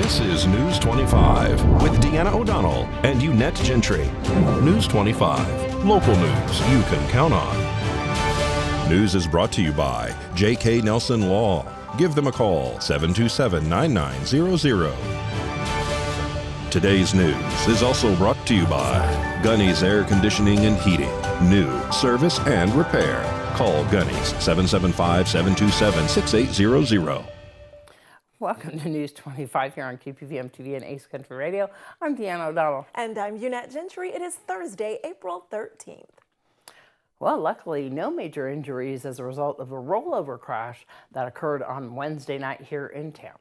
This is News 25 with Deanna O'Donnell and Unette Gentry. News 25, local news you can count on. News is brought to you by J.K. Nelson Law. Give them a call, 727-9900. Today's news is also brought to you by Gunny's Air Conditioning and Heating. New service and repair. Call Gunny's 775-727-6800. Welcome to News 25 here on KPVM TV and Ace Country Radio. I'm Deanna O'Donnell. And I'm Unette Gentry. It is Thursday, April 13th. Well, luckily, no major injuries as a result of a rollover crash that occurred on Wednesday night here in town.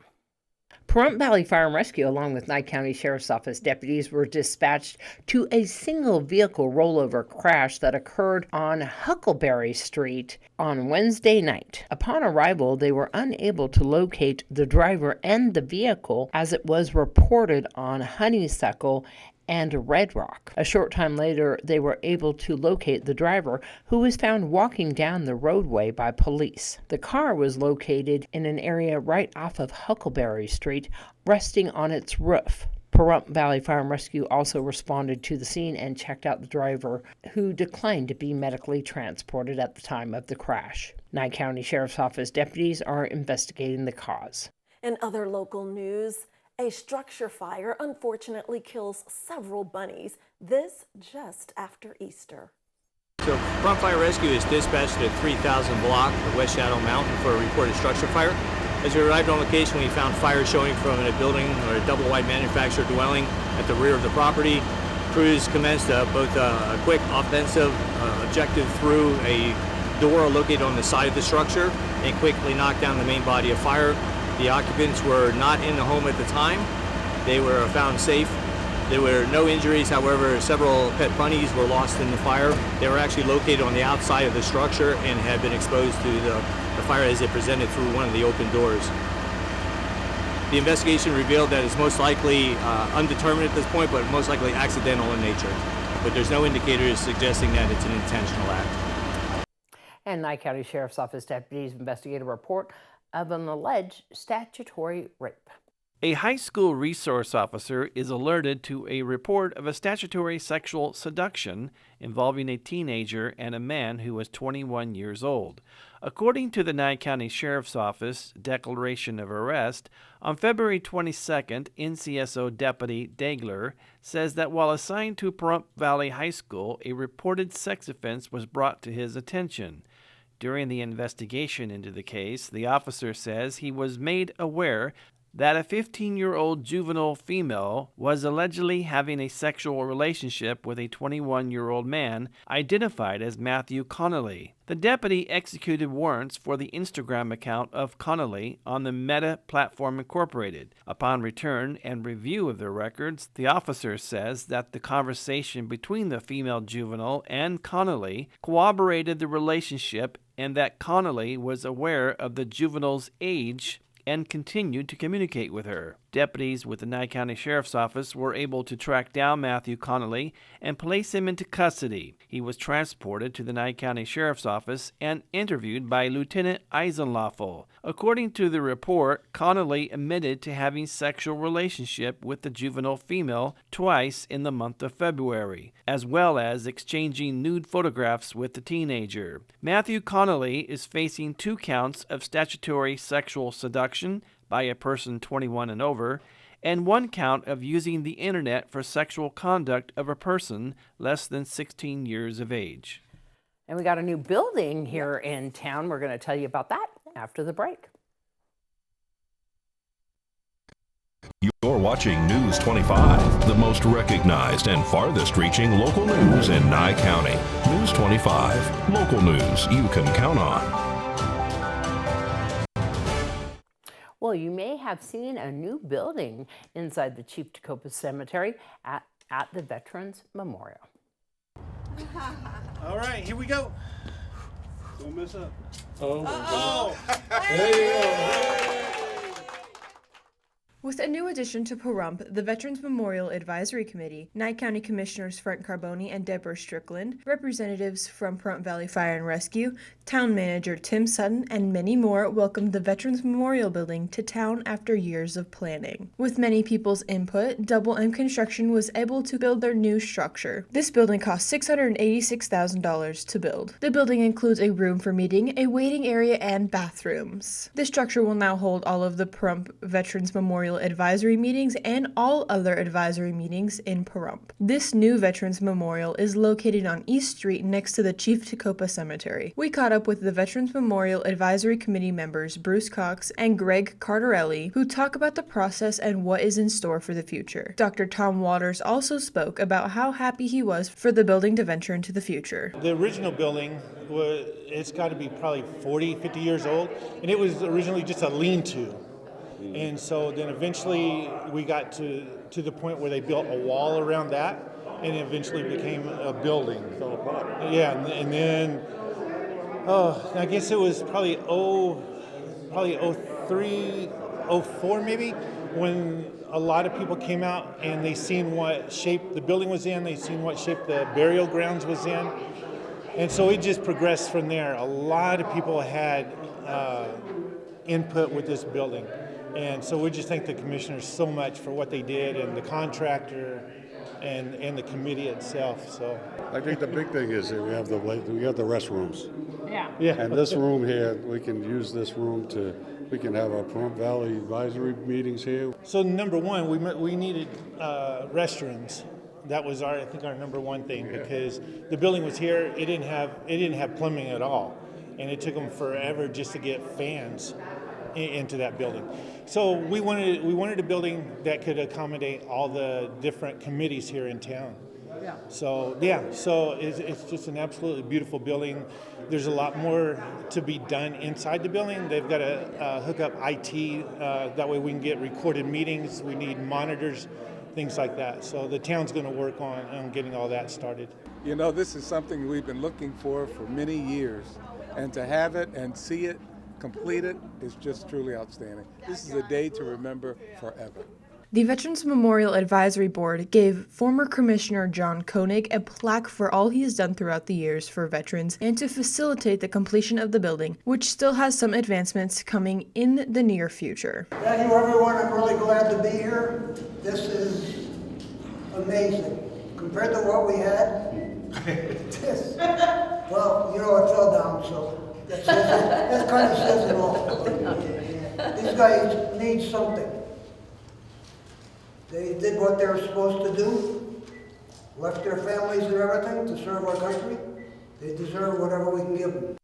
Pahrump Valley Fire and Rescue, along with Nye County Sheriff's Office deputies, were dispatched to a single vehicle rollover crash that occurred on Huckleberry Street on Wednesday night. Upon arrival, they were unable to locate the driver and the vehicle as it was reported on Honeysuckle and Red Rock. A short time later, they were able to locate the driver, who was found walking down the roadway by police. The car was located in an area right off of Huckleberry Street, resting on its roof. Pahrump Valley Fire and Rescue also responded to the scene and checked out the driver, who declined to be medically transported at the time of the crash. Nye County Sheriff's Office deputies are investigating the cause. In other local news, a structure fire unfortunately kills several bunnies, this just after Easter. So Pahrump Fire Rescue is dispatched to 3000 block of West Shadow Mountain for a reported structure fire. As we arrived on location, we found fire showing from a building or a double-wide manufactured dwelling at the rear of the property. Crews commenced both a quick offensive objective through a door located on the side of the structure and quickly knocked down the main body of fire. The occupants were not in the home at the time. They were found safe. There were no injuries, however, several pet bunnies were lost in the fire. They were actually located on the outside of the structure and had been exposed to the fire as it presented through one of the open doors. The investigation revealed that it's most likely undetermined at this point, but most likely accidental in nature. But there's no indicators suggesting that it's an intentional act. And Nye County Sheriff's Office deputies investigate a report of an alleged statutory rape. A high school resource officer is alerted to a report of a statutory sexual seduction involving a teenager and a man who was 21 years old. According to the Nye County Sheriff's Office declaration of arrest, on February 22nd, NCSO Deputy Dagler says that while assigned to Pahrump Valley High School, a reported sex offense was brought to his attention. During the investigation into the case, the officer says he was made aware that a 15-year-old juvenile female was allegedly having a sexual relationship with a 21-year-old man identified as Matthew Connolly. The deputy executed warrants for the Instagram account of Connolly on the Meta Platform Incorporated. Upon return and review of the records, the officer says that the conversation between the female juvenile and Connolly corroborated the relationship and that Connolly was aware of the juvenile's age and continued to communicate with her. Deputies with the Nye County Sheriff's Office were able to track down Matthew Connolly and place him into custody. He was transported to the Nye County Sheriff's Office and interviewed by Lieutenant Eisenloffel. According to the report, Connolly admitted to having sexual relationship with the juvenile female twice in the month of February, as well as exchanging nude photographs with the teenager. Matthew Connolly is facing 2 counts of statutory sexual seduction by a person 21 and over, and 1 count of using the internet for sexual conduct of a person less than 16 years of age. And we got a new building here in town. We're going to tell you about that after the break. You're watching News 25, the most recognized and farthest reaching local news in Nye County. News 25, local news you can count on. Well, you may have seen a new building inside the Chief Tacopos Cemetery at the Veterans Memorial. All right, here we go. Don't mess up. Oh, my God. There you go. With a new addition to Pahrump, the Veterans Memorial Advisory Committee, Nye County Commissioners Frank Carboni and Deborah Strickland, representatives from Pahrump Valley Fire and Rescue, Town Manager Tim Sutton, and many more welcomed the Veterans Memorial Building to town after years of planning. With many people's input, Double M Construction was able to build their new structure. This building cost $686,000 to build. The building includes a room for meeting, a waiting area, and bathrooms. The structure will now hold all of the Pahrump Veterans Memorial Advisory meetings and all other advisory meetings in Pahrump. This new Veterans Memorial is located on East Street next to the Chief Tecumseh Cemetery. We caught up with the Veterans Memorial Advisory Committee members Bruce Cox and Greg Cardarelli, who talk about the process and what is in store for the future. Dr. Tom Waters also spoke about how happy he was for the building to venture into the future. The original building, it's got to be probably 40, 50 years old, and it was originally just a lean-to. And so then eventually we got to the point where they built a wall around that, and it eventually became a building. Yeah, and then, I guess it was probably 03, 04 maybe, when a lot of people came out and they seen what shape the building was in, they seen what shape the burial grounds was in. And so it just progressed from there. A lot of people had input with this building. And so we just thank the commissioners so much for what they did, and the contractor and the committee itself. So I think the big thing is that we have the restrooms. Yeah. And this room here, we can use this room we can have our Pahrump Valley advisory meetings here. So number one, we needed restrooms. That was I think our number one thing, because the building was here. It didn't have plumbing at all, and it took them forever just to get fans into that building. So we wanted a building that could accommodate all the different committees here in town. Yeah. So it's just an absolutely beautiful building. There's a lot more to be done inside the building. They've got to hook up IT, that way we can get recorded meetings. We need monitors, things like that. So the town's going to work on getting all that started. You know, this is something we've been looking for many years, and to have it and see it completed is just truly outstanding. This is a day to remember forever. The Veterans Memorial Advisory Board gave former Commissioner John Koenig a plaque for all he has done throughout the years for veterans and to facilitate the completion of the building, which still has some advancements coming in the near future. Thank you, everyone. I'm really glad to be here. This is amazing. Compared to what we had, well, you know, it fell down, so that kind of says it all. These guys need something. They did what they were supposed to do, left their families and everything to serve our country. They deserve whatever we can give them.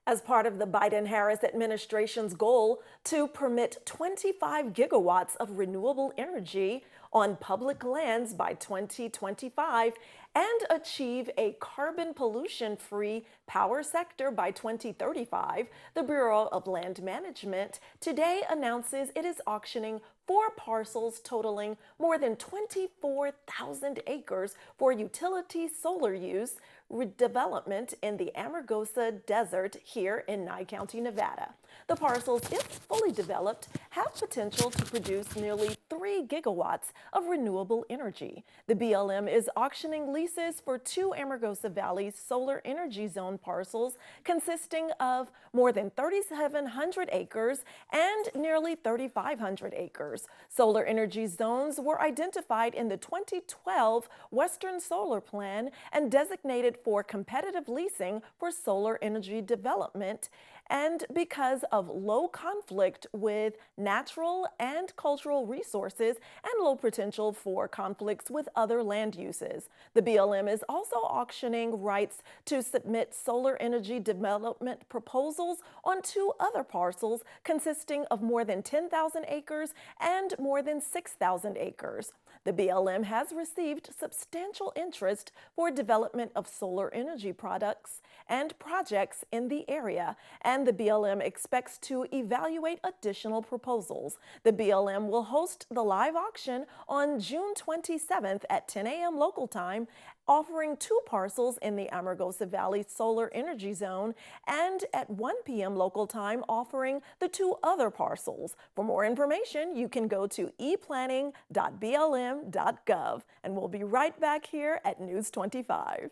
As part of the Biden-Harris administration's goal to permit 25 gigawatts of renewable energy on public lands by 2025 and achieve a carbon pollution-free power sector by 2035, the Bureau of Land Management today announces it is auctioning 4 parcels totaling more than 24,000 acres for utility solar use redevelopment in the Amargosa Desert here in Nye County, Nevada. The parcels, if fully developed, have potential to produce nearly 3 gigawatts of renewable energy. The BLM is auctioning leases for 2 Amargosa Valley Solar Energy Zone parcels consisting of more than 3,700 acres and nearly 3,500 acres. Solar energy zones were identified in the 2012 Western Solar Plan and designated for competitive leasing for solar energy development, and because of low conflict with natural and cultural resources and low potential for conflicts with other land uses. The BLM is also auctioning rights to submit solar energy development proposals on 2 other parcels consisting of more than 10,000 acres and more than 6,000 acres. The BLM has received substantial interest for development of solar energy products and projects in the area, and the BLM expects to evaluate additional proposals. The BLM will host the live auction on June 27th at 10 a.m. local time, offering 2 parcels in the Amargosa Valley Solar Energy Zone, and at 1 p.m. local time offering the 2 other parcels. For more information, you can go to eplanning.blm.gov, and we'll be right back here at News 25.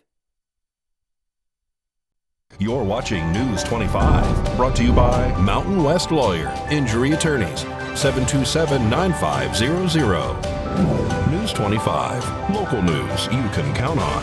You're watching News 25, brought to you by Mountain West Lawyer, Injury Attorneys, 727-9500. News 25, local news you can count on.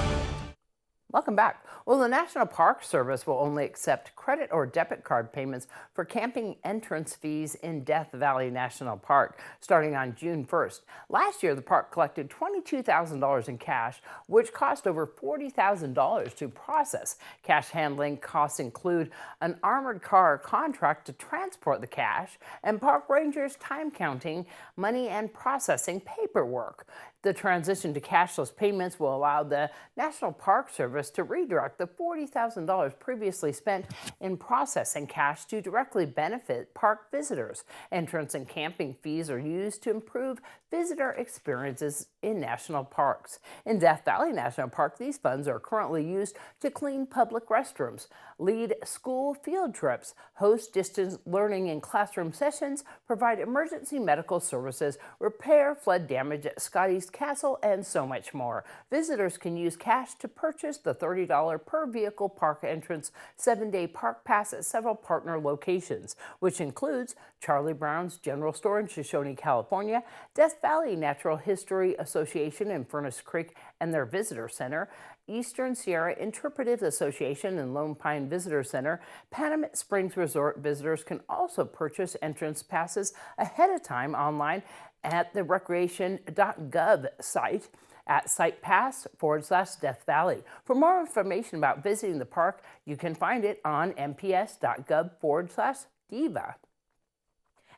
Welcome back. Well, the National Park Service will only accept credit or debit card payments for camping entrance fees in Death Valley National Park starting on June 1st. Last year, the park collected $22,000 in cash, which cost over $40,000 to process. Cash handling costs include an armored car contract to transport the cash and park rangers time counting money and processing paperwork. The transition to cashless payments will allow the National Park Service to redirect the $40,000 previously spent in processing cash to directly benefit park visitors. Entrance and camping fees are used to improve visitor experiences in national parks. In Death Valley National Park, these funds are currently used to clean public restrooms, lead school field trips, host distance learning in classroom sessions, provide emergency medical services, repair flood damage at Scotty's Castle, and so much more. Visitors can use cash to purchase the $30 per vehicle park entrance 7-day park pass at several partner locations, which includes Charlie Brown's General Store in Shoshone, California, Death Valley Natural History Association in Furnace Creek and their Visitor Center, Eastern Sierra Interpretive Association and Lone Pine Visitor Center. Panamint Springs Resort visitors can also purchase entrance passes ahead of time online at the recreation.gov site at sitepass/Death Valley. For more information about visiting the park, you can find it on mps.gov/diva.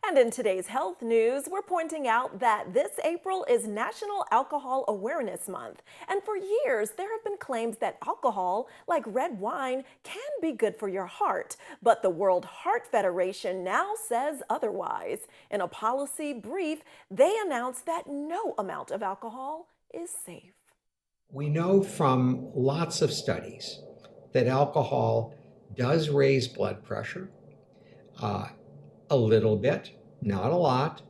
And in today's health news, we're pointing out that this April is National Alcohol Awareness Month. And for years, there have been claims that alcohol, like red wine, can be good for your heart. But the World Heart Federation now says otherwise. In a policy brief, they announced that no amount of alcohol is safe. We know from lots of studies that alcohol does raise blood pressure. A little bit, not a lot,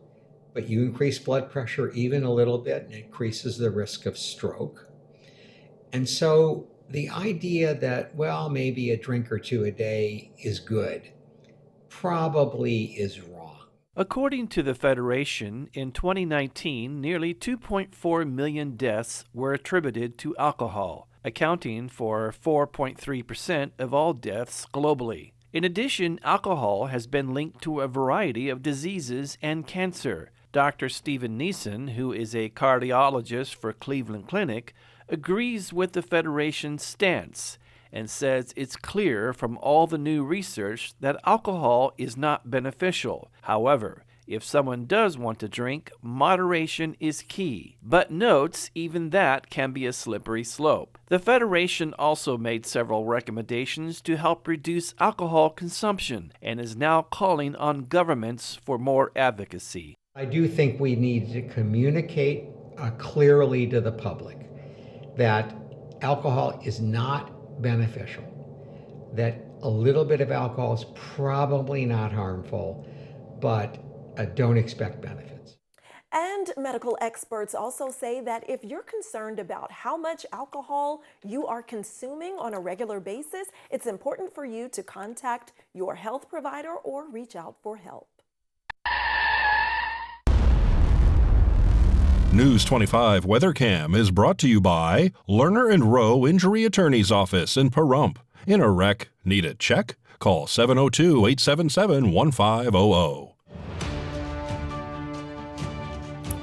but you increase blood pressure even a little bit and it increases the risk of stroke. And so the idea that, well, maybe a drink or 2 a day is good probably is wrong. According to the Federation, in 2019, nearly 2.4 million deaths were attributed to alcohol, accounting for 4.3% of all deaths globally. In addition, alcohol has been linked to a variety of diseases and cancer. Dr. Stephen Neeson, who is a cardiologist for Cleveland Clinic, agrees with the Federation's stance and says it's clear from all the new research that alcohol is not beneficial. However, if someone does want to drink, moderation is key, but notes even that can be a slippery slope. The Federation also made several recommendations to help reduce alcohol consumption and is now calling on governments for more advocacy. I do think we need to communicate clearly to the public that alcohol is not beneficial, that a little bit of alcohol is probably not harmful, but don't expect benefits. And medical experts also say that if you're concerned about how much alcohol you are consuming on a regular basis, it's important for you to contact your health provider or reach out for help. News 25 Weather Cam is brought to you by Lerner and Rowe Injury Attorney's Office in Pahrump. In a wreck, need a check? Call 702-877-1500.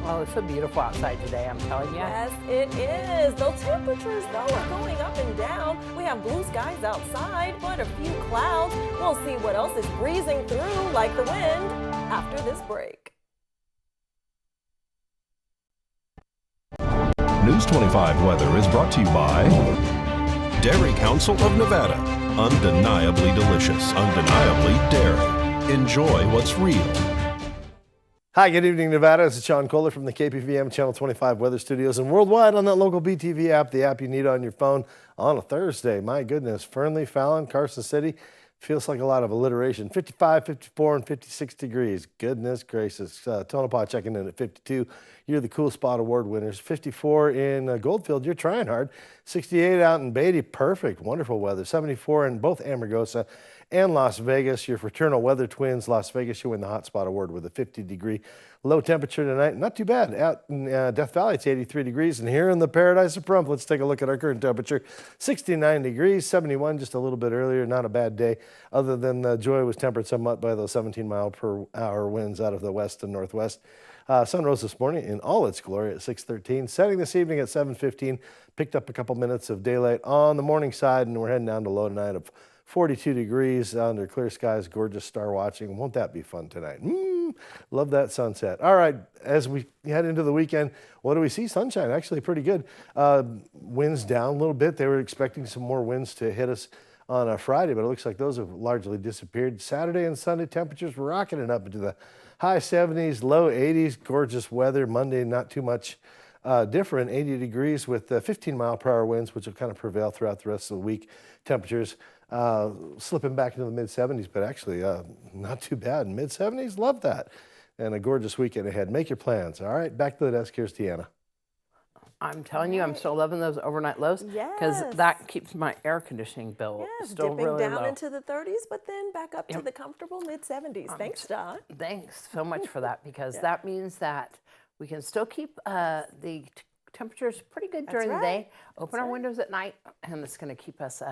Oh, it's so beautiful outside today, I'm telling you. Yes, it is. The temperatures, though, are going up and down. We have blue skies outside, but a few clouds. We'll see what else is breezing through like the wind after this break. News 25 weather is brought to you by Dairy Council of Nevada. Undeniably delicious, undeniably dairy. Enjoy what's real. Hi, good evening, Nevada. This is Sean Kohler from the KPVM Channel 25 Weather Studios and worldwide on that local BTV app, the app you need on your phone on a Thursday. My goodness, Fernley, Fallon, Carson City. Feels like a lot of alliteration. 55, 54, and 56 degrees. Goodness gracious. Tonopah checking in at 52. You're the Cool Spot Award winners. 54 in Goldfield. You're trying hard. 68 out in Beatty. Perfect. Wonderful weather. 74 in both Amargosa and Las Vegas. Your fraternal weather twins. Las Vegas, you win the Hot Spot Award with a 50-degree low temperature tonight. Not too bad. Out in Death Valley, it's 83 degrees. And here in the Paradise of Pahrump, let's take a look at our current temperature. 69 degrees, 71 just a little bit earlier. Not a bad day, other than the joy was tempered somewhat by those 17-mile-per-hour winds out of the west and northwest. Sun rose this morning in all its glory at 6:13. Setting this evening at 7:15. Picked up a couple minutes of daylight on the morning side, and we're heading down to low tonight of 42 degrees under clear skies. Gorgeous star watching. Won't that be fun tonight? Love that sunset. All right, as we head into the weekend, what do we see? Sunshine, actually pretty good. Winds down a little bit. They were expecting some more winds to hit us on a Friday, but it looks like those have largely disappeared. Saturday and Sunday temperatures rocketing up into the high 70s, low 80s. Gorgeous weather. Monday, not too much different. 80 degrees with 15-mile-per-hour winds, which will kind of prevail throughout the rest of the week. Temperatures slipping back into the mid-70s, but actually not too bad. Mid-70s, love that. And a gorgeous weekend ahead. Make your plans. All right, back to the desk. Here's Deanna. I'm telling you, I'm still loving those overnight lows because that keeps my air conditioning bill still dipping really down low. into the 30s, but then back up to the comfortable mid-70s. Thanks, Don. Thanks so much for that, because that means that we can still keep the temperatures pretty good during the day, open our windows at night, and it's going to keep us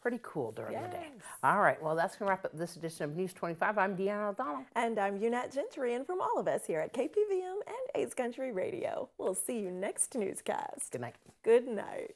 pretty cool during the day. All right, well, that's going to wrap up this edition of News 25. I'm Deanna O'Donnell. And I'm Unette Gentry, and from all of us here at KPVM and 8's Country Radio, we'll see you next newscast. Good night. Good night.